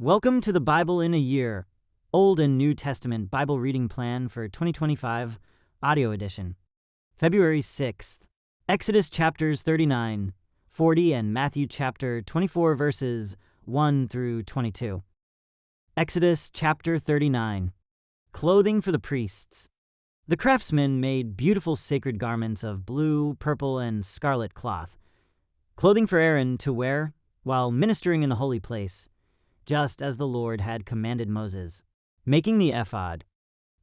Welcome to the Bible in a Year, Old and New Testament Bible Reading Plan for 2025, Audio Edition. February 6th, Exodus chapters 39, 40, and Matthew chapter 24 verses 1 through 22. Exodus chapter 39, Clothing for the Priests. The craftsmen made beautiful sacred garments of blue, purple, and scarlet cloth, clothing for Aaron to wear while ministering in the holy place, just as the Lord had commanded Moses. Making the ephod.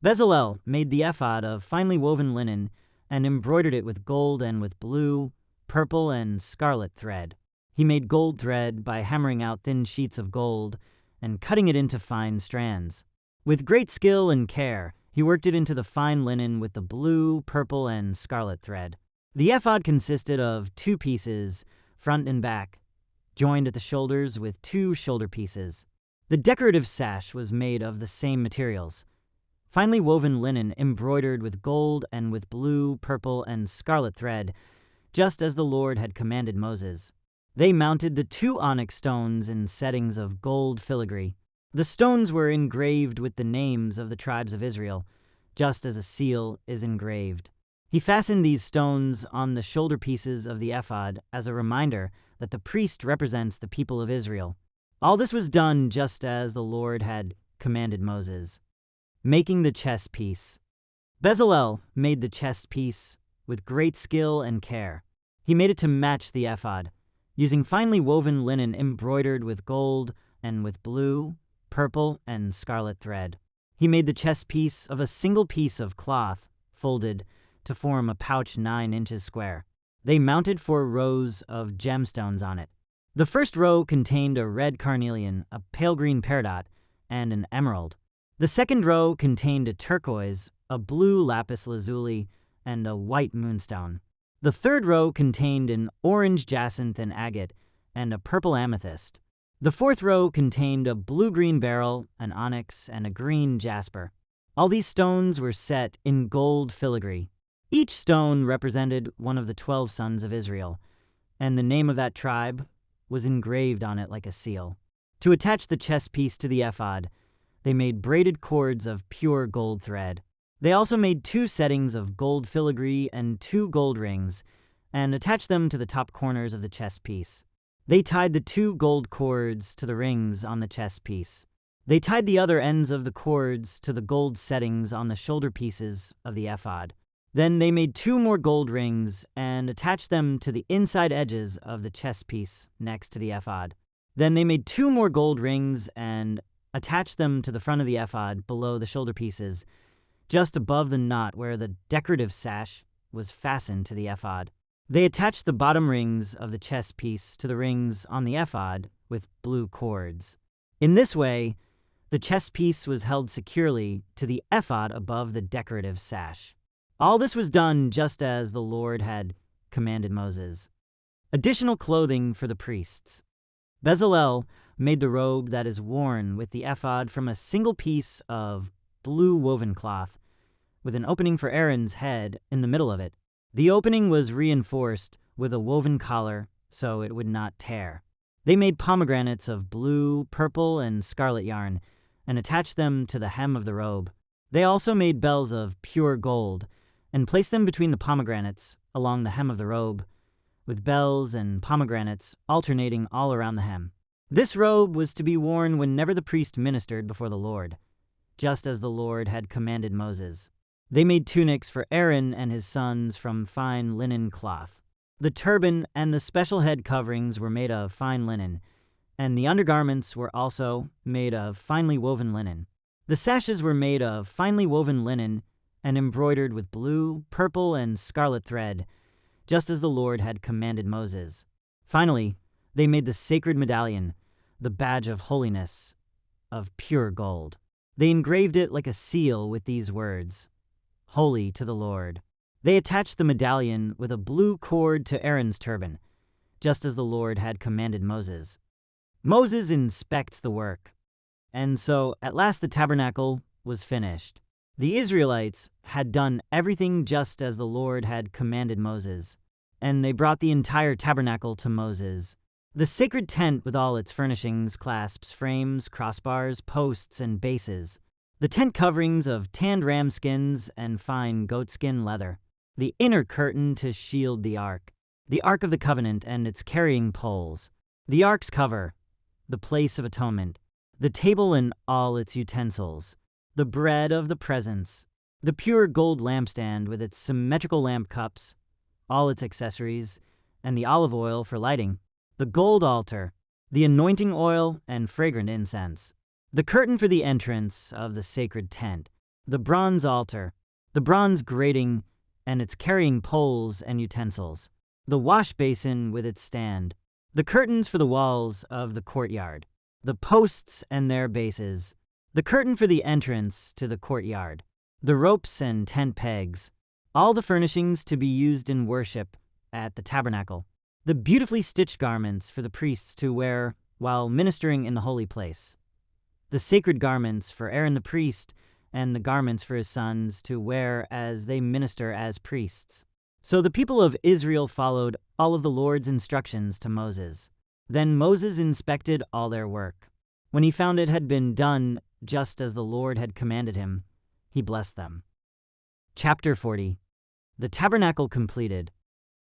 Bezalel made the ephod of finely woven linen and embroidered it with gold and with blue, purple, and scarlet thread. He made gold thread by hammering out thin sheets of gold and cutting it into fine strands. With great skill and care, he worked it into the fine linen with the blue, purple, and scarlet thread. The ephod consisted of 2 pieces, front and back, joined at the shoulders with 2 shoulder pieces. The decorative sash was made of the same materials, finely woven linen embroidered with gold and with blue, purple, and scarlet thread, just as the Lord had commanded Moses. They mounted the 2 onyx stones in settings of gold filigree. The stones were engraved with the names of the tribes of Israel, just as a seal is engraved. He fastened these stones on the shoulder pieces of the ephod as a reminder that the priest represents the people of Israel. All this was done just as the Lord had commanded Moses. Making the chest piece. Bezalel made the chest piece with great skill and care. He made it to match the ephod, using finely woven linen embroidered with gold and with blue, purple, and scarlet thread. He made the chest piece of a single piece of cloth, folded to form a pouch 9 inches square. They mounted 4 rows of gemstones on it. The first row contained a red carnelian, a pale green peridot, and an emerald. The second row contained a turquoise, a blue lapis lazuli, and a white moonstone. The third row contained an orange jacinth and agate, and a purple amethyst. The fourth row contained a blue-green beryl, an onyx, and a green jasper. All these stones were set in gold filigree. Each stone represented one of the 12 sons of Israel, and the name of that tribe was engraved on it like a seal. To attach the chest piece to the ephod, they made braided cords of pure gold thread. They also made 2 settings of gold filigree and 2 gold rings, and attached them to the top corners of the chest piece. They tied the 2 gold cords to the rings on the chest piece. They tied the other ends of the cords to the gold settings on the shoulder pieces of the ephod. Then they made 2 more gold rings and attached them to the inside edges of the chest piece next to the ephod. Then they made 2 more gold rings and attached them to the front of the ephod below the shoulder pieces, just above the knot where the decorative sash was fastened to the ephod. They attached the bottom rings of the chest piece to the rings on the ephod with blue cords. In this way, the chest piece was held securely to the ephod above the decorative sash. All this was done just as the Lord had commanded Moses. Additional clothing for the priests. Bezalel made the robe that is worn with the ephod from a single piece of blue woven cloth, with an opening for Aaron's head in the middle of it. The opening was reinforced with a woven collar so it would not tear. They made pomegranates of blue, purple, and scarlet yarn and attached them to the hem of the robe. They also made bells of pure gold and placed them between the pomegranates along the hem of the robe, with bells and pomegranates alternating all around the hem. This robe was to be worn whenever the priest ministered before the Lord, just as the Lord had commanded Moses. They made tunics for Aaron and his sons from fine linen cloth. The turban and the special head coverings were made of fine linen, and the undergarments were also made of finely woven linen. The sashes were made of finely woven linen and embroidered with blue, purple, and scarlet thread, just as the Lord had commanded Moses. Finally, they made the sacred medallion, the badge of holiness, of pure gold. They engraved it like a seal with these words, "Holy to the Lord." They attached the medallion with a blue cord to Aaron's turban, just as the Lord had commanded Moses. Moses inspects the work, and so at last the tabernacle was finished. The Israelites had done everything just as the Lord had commanded Moses, and they brought the entire tabernacle to Moses. The sacred tent with all its furnishings, clasps, frames, crossbars, posts, and bases. The tent coverings of tanned ram skins and fine goatskin leather. The inner curtain to shield the Ark of the Covenant and its carrying poles. The Ark's cover, the place of atonement. The table and all its utensils. The bread of the presence. The pure gold lampstand with its symmetrical lamp cups, all its accessories, and the olive oil for lighting. The gold altar, the anointing oil and fragrant incense. The curtain for the entrance of the sacred tent. The bronze altar, the bronze grating and its carrying poles and utensils. The wash basin with its stand. The curtains for the walls of the courtyard. The posts and their bases. The curtain for the entrance to the courtyard. The ropes and tent pegs. All the furnishings to be used in worship at the tabernacle. The beautifully stitched garments for the priests to wear while ministering in the holy place. The sacred garments for Aaron the priest and the garments for his sons to wear as they minister as priests. So the people of Israel followed all of the Lord's instructions to Moses. Then Moses inspected all their work. When he found it had been done just as the Lord had commanded him, he blessed them. Chapter 40. The tabernacle completed.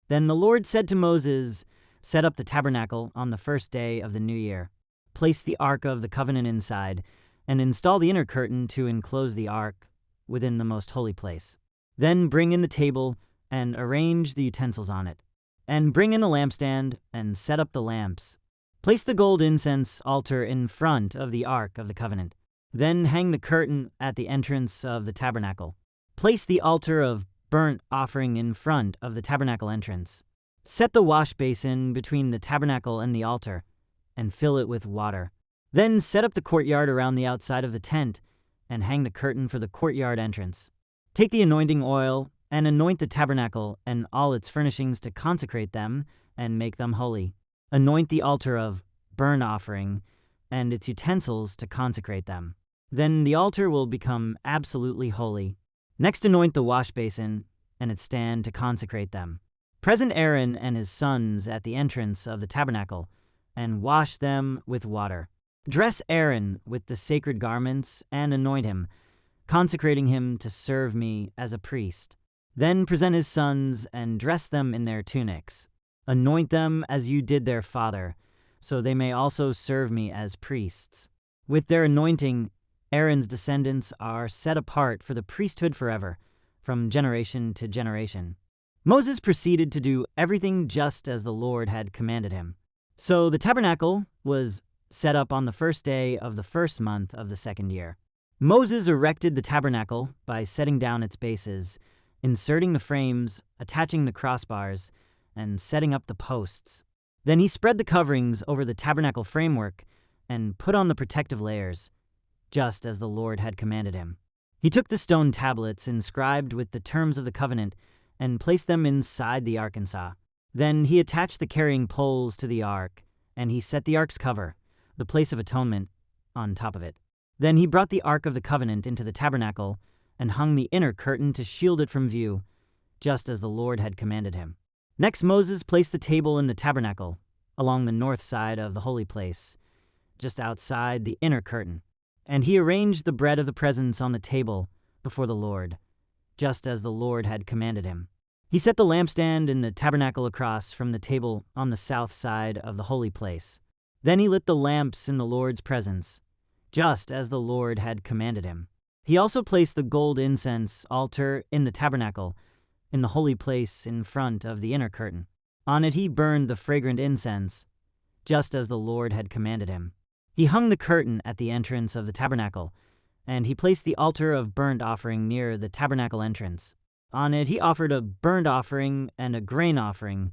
Then the Lord said to Moses, "Set up the tabernacle on the first day of the new year. Place the Ark of the Covenant inside, and install the inner curtain to enclose the Ark within the most holy place. Then bring in the table and arrange the utensils on it. And bring in the lampstand and set up the lamps. Place the gold incense altar in front of the Ark of the Covenant. Then hang the curtain at the entrance of the tabernacle. Place the altar of burnt offering in front of the tabernacle entrance. Set the wash basin between the tabernacle and the altar, and fill it with water. Then set up the courtyard around the outside of the tent, and hang the curtain for the courtyard entrance. Take the anointing oil and anoint the tabernacle and all its furnishings to consecrate them and make them holy. Anoint the altar of burnt offering and its utensils to consecrate them. Then the altar will become absolutely holy. Next, anoint the wash basin and its stand to consecrate them. Present Aaron and his sons at the entrance of the tabernacle, and wash them with water. Dress Aaron with the sacred garments and anoint him, consecrating him to serve me as a priest. Then present his sons and dress them in their tunics. Anoint them as you did their father, so they may also serve me as priests. With their anointing, Aaron's descendants are set apart for the priesthood forever, from generation to generation. Moses proceeded to do everything just as the Lord had commanded him. So the tabernacle was set up on the first day of the first month of the second year. Moses erected the tabernacle by setting down its bases, inserting the frames, attaching the crossbars, and setting up the posts. Then he spread the coverings over the tabernacle framework and put on the protective layers, just as the Lord had commanded him. He took the stone tablets inscribed with the terms of the covenant and placed them inside the Ark. Then he attached the carrying poles to the Ark, and he set the Ark's cover, the place of atonement, on top of it. Then he brought the Ark of the Covenant into the tabernacle and hung the inner curtain to shield it from view, just as the Lord had commanded him. Next, Moses placed the table in the tabernacle, along the north side of the holy place, just outside the inner curtain. And he arranged the bread of the presence on the table before the Lord, just as the Lord had commanded him. He set the lampstand in the tabernacle across from the table on the south side of the holy place. Then he lit the lamps in the Lord's presence, just as the Lord had commanded him. He also placed the gold incense altar in the tabernacle, in the holy place in front of the inner curtain. On it he burned the fragrant incense, just as the Lord had commanded him. He hung the curtain at the entrance of the tabernacle, and he placed the altar of burnt offering near the tabernacle entrance. On it he offered a burnt offering and a grain offering,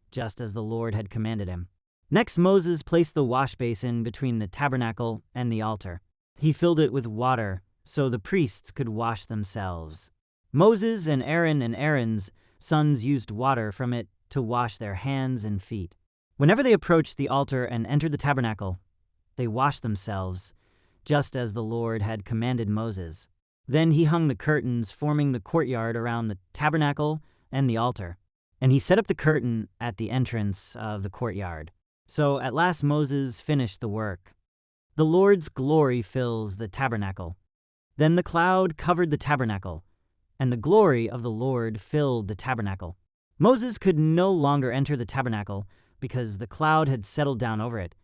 just as the Lord had commanded him. Next, Moses placed the wash basin between the tabernacle and the altar. He filled it with water so the priests could wash themselves. Moses and Aaron's sons used water from it to wash their hands and feet. Whenever they approached the altar and entered the tabernacle, they washed themselves, just as the Lord had commanded Moses. Then he hung the curtains forming the courtyard around the tabernacle and the altar, and he set up the curtain at the entrance of the courtyard. So at last Moses finished the work. The Lord's glory fills the tabernacle. Then the cloud covered the tabernacle, and the glory of the Lord filled the tabernacle. Moses could no longer enter the tabernacle because the cloud had settled down over it,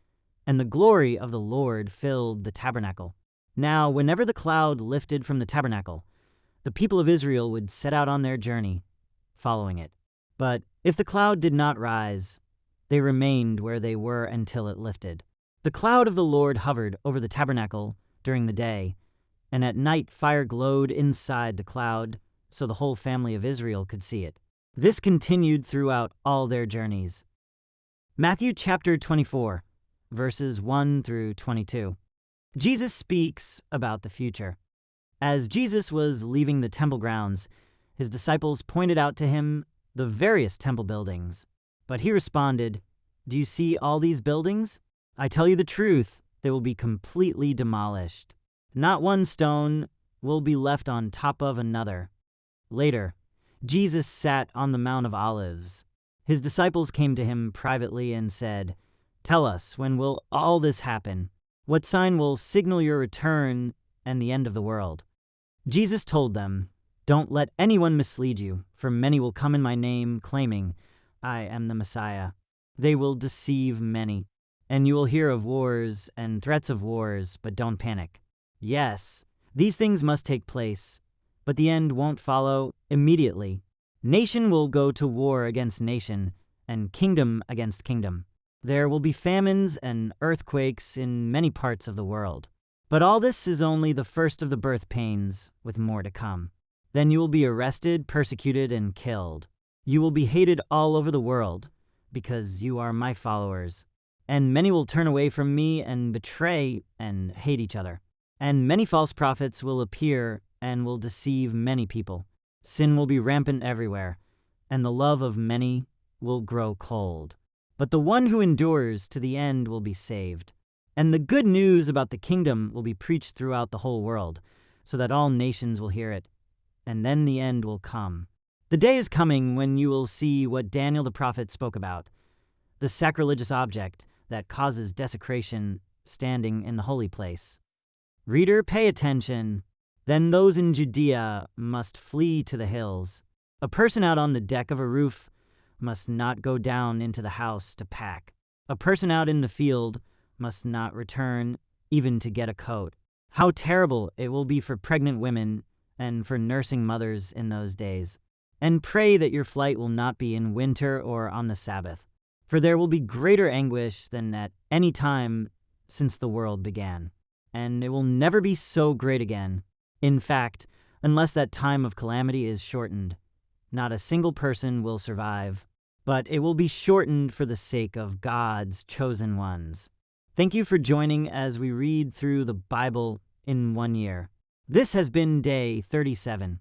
and the glory of the Lord filled the tabernacle. Now, whenever the cloud lifted from the tabernacle, the people of Israel would set out on their journey, following it. But if the cloud did not rise, they remained where they were until it lifted. The cloud of the Lord hovered over the tabernacle during the day, and at night fire glowed inside the cloud so the whole family of Israel could see it. This continued throughout all their journeys. Matthew chapter 24, verses 1 through 22. Jesus speaks about the future. As Jesus was leaving the temple grounds, his disciples pointed out to him the various temple buildings. But he responded, "Do you see all these buildings? I tell you the truth, they will be completely demolished. Not one stone will be left on top of another." Later, Jesus sat on the Mount of Olives. His disciples came to him privately and said, "Tell us, when will all this happen? What sign will signal your return and the end of the world?" Jesus told them, "Don't let anyone mislead you, for many will come in my name, claiming, 'I am the Messiah.' They will deceive many, and you will hear of wars and threats of wars, but don't panic. Yes, these things must take place, but the end won't follow immediately. Nation will go to war against nation, and kingdom against kingdom. There will be famines and earthquakes in many parts of the world. But all this is only the first of the birth pains, with more to come. Then you will be arrested, persecuted, and killed. You will be hated all over the world, because you are my followers. And many will turn away from me and betray and hate each other. And many false prophets will appear and will deceive many people. Sin will be rampant everywhere, and the love of many will grow cold. But the one who endures to the end will be saved. And the good news about the kingdom will be preached throughout the whole world, so that all nations will hear it. And then the end will come. The day is coming when you will see what Daniel the prophet spoke about, the sacrilegious object that causes desecration standing in the holy place. Reader, pay attention. Then those in Judea must flee to the hills. A person out on the deck of a roof must not go down into the house to pack. A person out in the field must not return even to get a coat. How terrible it will be for pregnant women and for nursing mothers in those days. And pray that your flight will not be in winter or on the Sabbath, for there will be greater anguish than at any time since the world began, and it will never be so great again. In fact, unless that time of calamity is shortened, not a single person will survive, but it will be shortened for the sake of God's chosen ones. Thank you for joining as we read through the Bible in 1 year. This has been day 37.